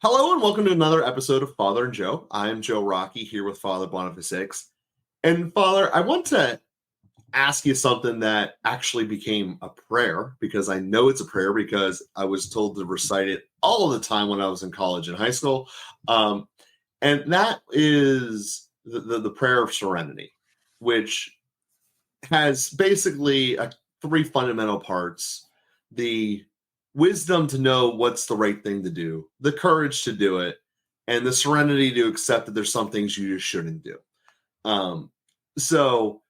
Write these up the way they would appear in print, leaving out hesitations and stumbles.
Hello and welcome to another episode of Father and Joe. I am Joe Rockey here with Father Boniface. And Father, I want to ask you something that actually became a prayer because I know it's a prayer because I was told to recite it all of the time when I was in college and high school. And that is the prayer of serenity, which has basically three fundamental parts: the wisdom to know what's the right thing to do, the courage to do it, and the serenity to accept that there's some things you just shouldn't do. Um, so,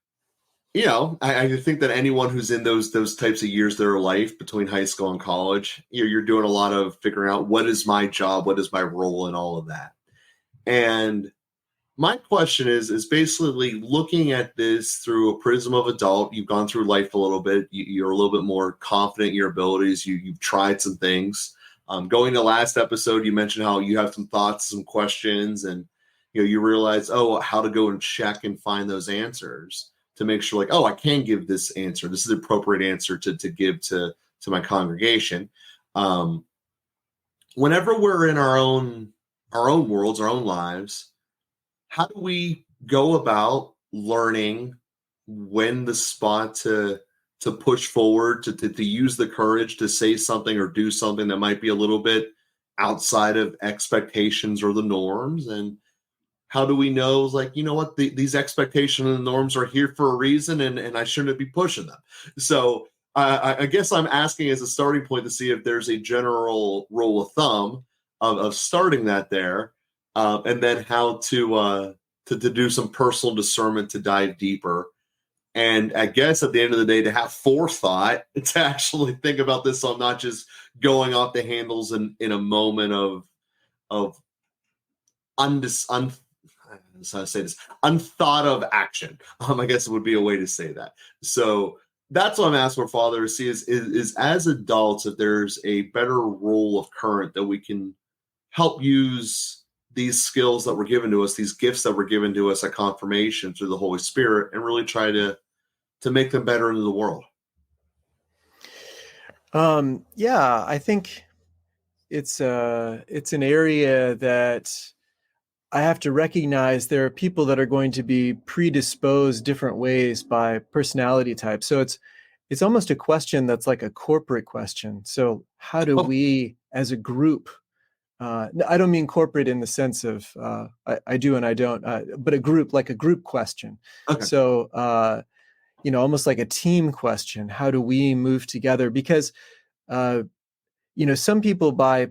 I think that anyone who's in those types of years of their life between high school and college, you're doing a lot of figuring out what is my job, what is my role, and all of that. And my question is basically looking at this through a prism of adult. You've gone through life a little bit. You're a little bit more confident in your abilities. You've tried some things. Going to last episode, you mentioned how you have some thoughts, some questions, and you realize, how to go and check and find those answers to make sure, like, I can give this answer. This is the appropriate answer to give to my congregation. Whenever we're in our own worlds, our own lives, how do we go about learning when the spot to push forward, to use the courage to say something or do something that might be a little bit outside of expectations or the norms? And how do we know, like, what, these expectations and the norms are here for a reason, and I shouldn't be pushing them? So I guess I'm asking as a starting point to see if there's a general rule of thumb of starting that there. And then how to do some personal discernment to dive deeper. And I guess at the end of the day, to have forethought to actually think about this, so I'm not just going off the handles in a moment of unthought of action. I guess it would be a way to say that. So that's what I'm asking for, Father, to see is as adults, if there's a better rule of current that we can help use these skills that were given to us, these gifts that were given to us at confirmation through the Holy Spirit, and really try to make them better into the world. Yeah, I think it's an area that I have to recognize there are people that are going to be predisposed different ways by personality type. So it's almost a question that's like a corporate question. So how do we as a group, I don't mean corporate in the sense of I do and I don't, but a group question. Okay. So, almost like a team question. How do we move together? Because, some people by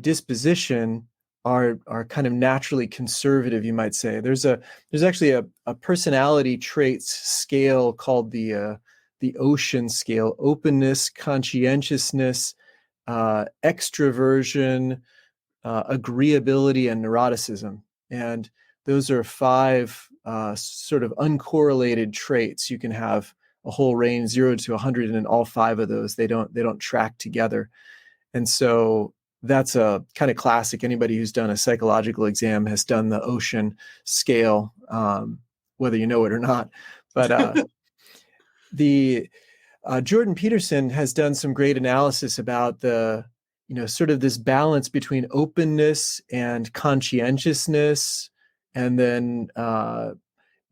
disposition are kind of naturally conservative, you might say. There's actually a personality traits scale called the ocean scale: openness, conscientiousness, extroversion, agreeability, and neuroticism. And those are 5 sort of uncorrelated traits. You can have a whole range 0 to 100, and in all 5 of those, they don't track together. And so that's a kind of classic. Anybody who's done a psychological exam has done the ocean scale, whether you know it or not. But the Jordan Peterson has done some great analysis about the sort of this balance between openness and conscientiousness. And then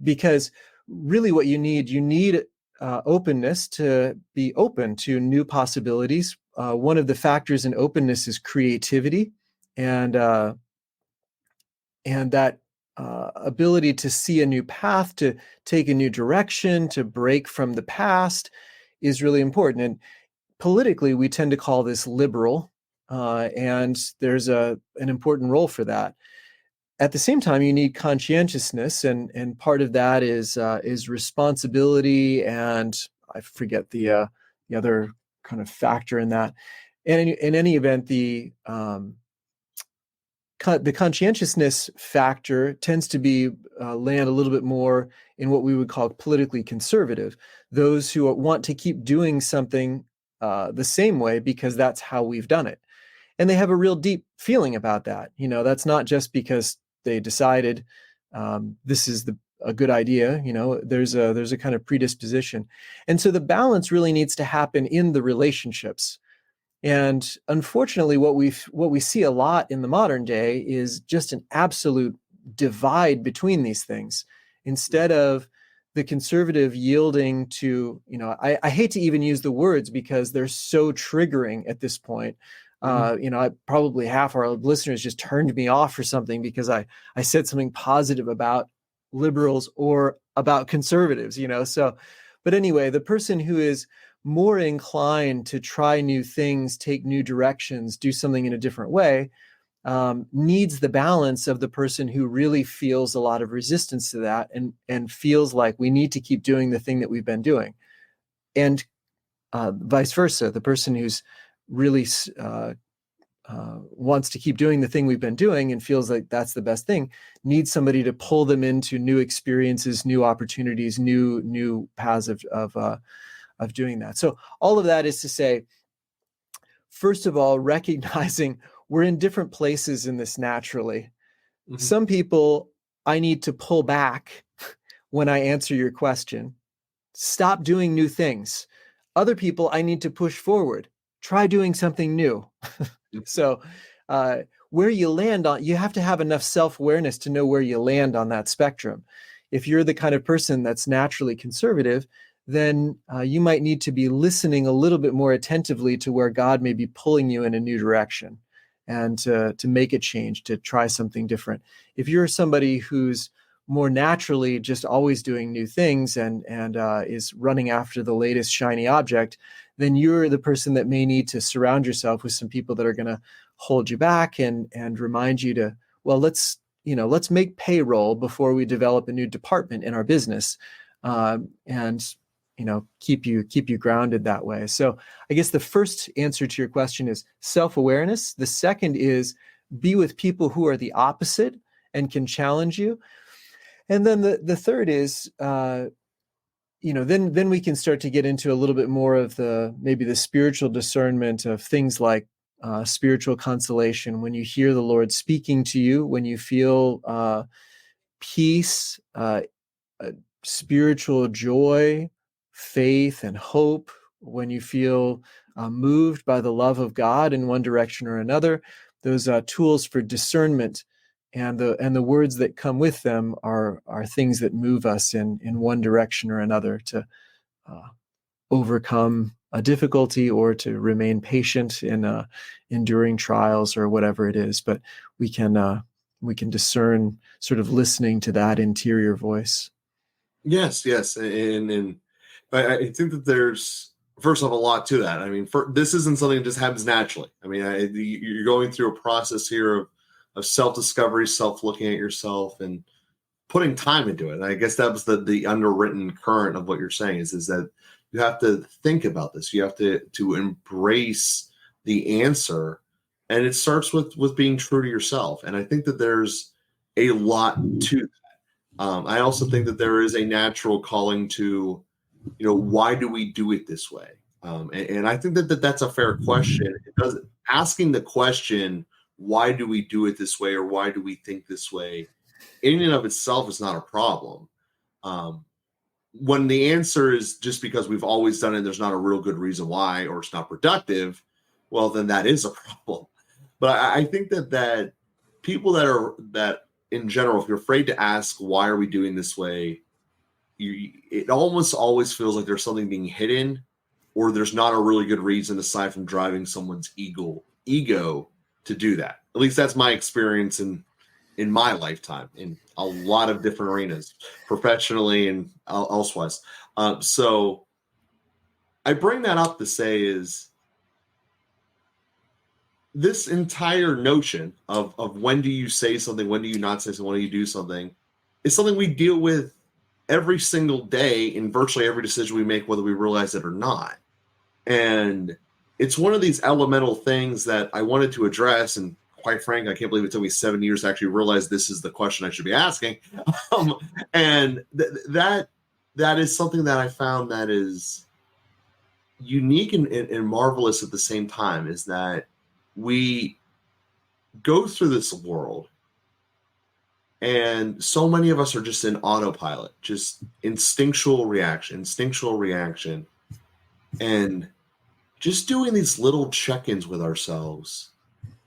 because really what you need openness to be open to new possibilities. One of the factors in openness is creativity, and that ability to see a new path, to take a new direction, to break from the past is really important. And politically, we tend to call this liberal, and there's an important role for that. At the same time, you need conscientiousness, and part of that is responsibility, and I forget the other kind of factor in that. And in any event, the conscientiousness factor tends to be land a little bit more in what we would call politically conservative, those who want to keep doing something the same way because that's how we've done it. And they have a real deep feeling about that. That's not just because they decided this is a good idea. There's a kind of predisposition. And so the balance really needs to happen in the relationships. And unfortunately, what we see a lot in the modern day is just an absolute divide between these things. Instead of the conservative yielding to, I hate to even use the words because they're so triggering at this point. Probably half our listeners just turned me off for something because I said something positive about liberals or about conservatives, So, but anyway, the person who is more inclined to try new things, take new directions, do something in a different way, needs the balance of the person who really feels a lot of resistance to that and feels like we need to keep doing the thing that we've been doing. And vice versa, the person who's really wants to keep doing the thing we've been doing and feels like that's the best thing, needs somebody to pull them into new experiences, new opportunities, new paths of doing that. So all of that is to say, first of all, recognizing we're in different places in this naturally. Mm-hmm. Some people, I need to pull back when I answer your question. Stop doing new things. Other people, I need to push forward. Try doing something new. So where you land on, you have to have enough self-awareness to know where you land on that spectrum. If you're the kind of person that's naturally conservative, then you might need to be listening a little bit more attentively to where God may be pulling you in a new direction and to make a change, to try something different. If you're somebody who's more naturally just always doing new things and is running after the latest shiny object, then you're the person that may need to surround yourself with some people that are going to hold you back and remind you to, well, let's make payroll before we develop a new department in our business, and keep you grounded that way. So I guess the first answer to your question is self-awareness. The second is be with people who are the opposite and can challenge you. And then the third is, then we can start to get into a little bit more of maybe the spiritual discernment of things like spiritual consolation. When you hear the Lord speaking to you, when you feel peace, spiritual joy, faith, and hope, when you feel moved by the love of God in one direction or another, those tools for discernment and the words that come with them are things that move us in one direction or another to overcome a difficulty or to remain patient in enduring trials or whatever it is. But we can discern sort of listening to that interior voice. Yes, and I think that there's first off a lot to that. I mean, this isn't something that just happens naturally. I mean, you're going through a process here of self-discovery, self-looking at yourself, and putting time into it. And I guess that was the underwritten current of what you're saying is that you have to think about this. You have to embrace the answer, and it starts with being true to yourself. And I think that there's a lot to that. I also think that there is a natural calling to, why do we do it this way? And I think that that's a fair question. Asking the question, why do we do it this way, or why do we think this way, in and of itself is not a problem. When the answer is just because we've always done it, there's not a real good reason why, or it's not productive, well, then that is a problem. But I think that people that in general, if you're afraid to ask, why are we doing this way, it almost always feels like there's something being hidden, or there's not a really good reason aside from driving someone's ego to do that. At least that's my experience in my lifetime in a lot of different arenas, professionally and elsewise. So I bring that up to say is this entire notion of when do you say something, when do you not say something, when do you do something, is something we deal with every single day in virtually every decision we make, whether we realize it or not. And it's one of these elemental things that I wanted to address. And quite frankly, I can't believe it took me 7 years to actually realize this is the question I should be asking. And that is something that I found that is unique and marvelous at the same time, is that we go through this world and so many of us are just in autopilot, just instinctual reaction. And just doing these little check-ins with ourselves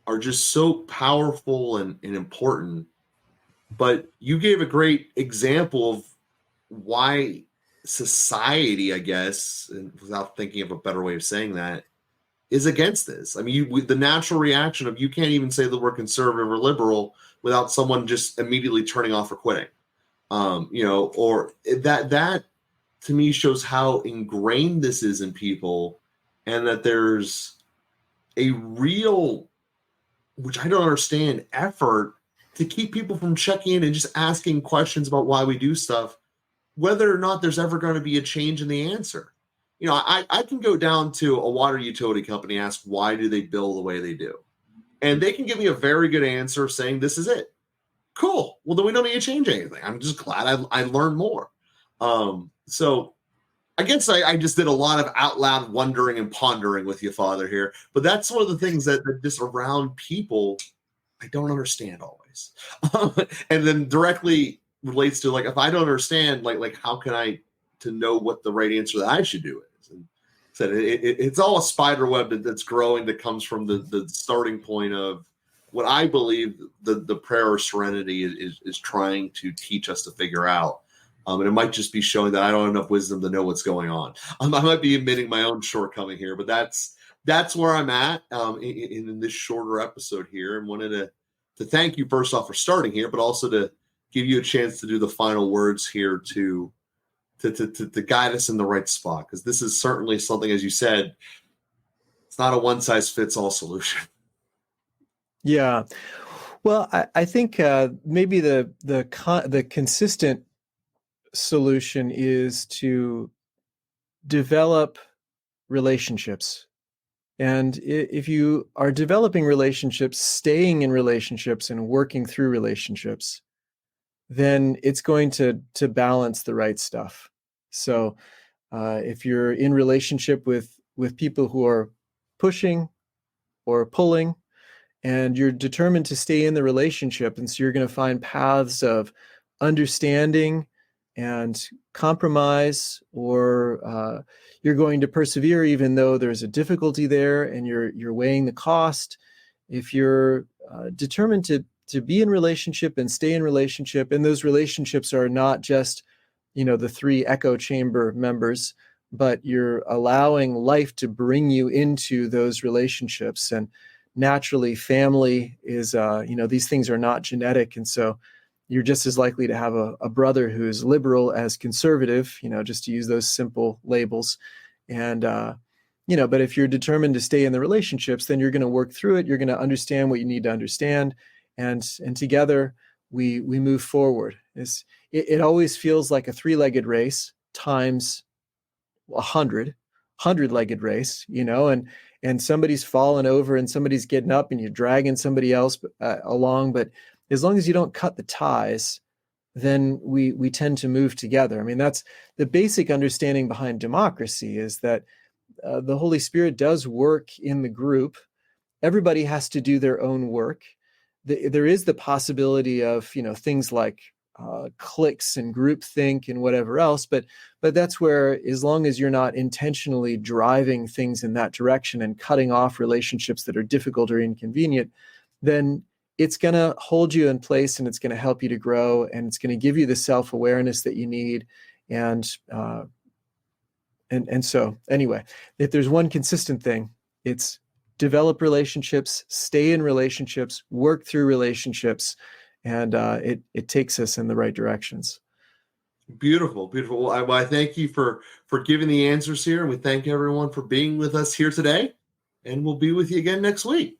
are just so powerful and important. But you gave a great example of why society, I guess, and without thinking of a better way of saying that, is against this. I mean, the natural reaction of you can't even say the word conservative or liberal without someone just immediately turning off or quitting. Or that to me shows how ingrained this is in people, and that there's a real, which I don't understand, effort to keep people from checking in and just asking questions about why we do stuff, whether or not there's ever going to be a change in the answer. I can go down to a water utility company, ask why do they bill the way they do, and they can give me a very good answer saying this is it. Cool. Well, then we don't need to change anything. I'm just glad I learned more. So I guess I just did a lot of out loud wondering and pondering with you, Father, here. But that's one of the things that just around people I don't understand always. And then directly relates to, like, if I don't understand, like how can I to know what the right answer that I should do is? And said it's all a spider web that's growing, that comes from the starting point of what I believe the prayer of serenity is trying to teach us to figure out. And it might just be showing that I don't have enough wisdom to know what's going on. I might be admitting my own shortcoming here, but that's where I'm at in this shorter episode here, and wanted to thank you first off for starting here, but also to give you a chance to do the final words here to guide us in the right spot, because this is certainly something, as you said, it's not a one size fits all solution. Yeah. Well, I think maybe the consistent solution is to develop relationships. And if you are developing relationships, staying in relationships and working through relationships, then it's going to balance the right stuff. So if you're in relationship with people who are pushing or pulling, and you're determined to stay in the relationship, and so you're going to find paths of understanding and compromise, or you're going to persevere even though there's a difficulty there, and you're weighing the cost. If you're determined to be in relationship and stay in relationship, and those relationships are not just the three echo chamber members, but you're allowing life to bring you into those relationships. And naturally, family is these things are not genetic, and so you're just as likely to have a brother who's liberal as conservative, just to use those simple labels. And but if you're determined to stay in the relationships, then you're going to work through it. You're going to understand what you need to understand, and together we move forward. It always feels like a three-legged race times 100-legged race, and somebody's falling over and somebody's getting up, and you're dragging somebody else along. But as long as you don't cut the ties, then we tend to move together. I mean, that's the basic understanding behind democracy, is that the Holy Spirit does work in the group. Everybody has to do their own work. There is the possibility of things like cliques and groupthink and whatever else, but that's where, as long as you're not intentionally driving things in that direction and cutting off relationships that are difficult or inconvenient, then it's going to hold you in place, and it's going to help you to grow, and it's going to give you the self-awareness that you need. And so anyway, if there's one consistent thing, it's develop relationships, stay in relationships, work through relationships, and it takes us in the right directions. Beautiful. Well, I thank you for giving the answers here, and we thank everyone for being with us here today, and we'll be with you again next week.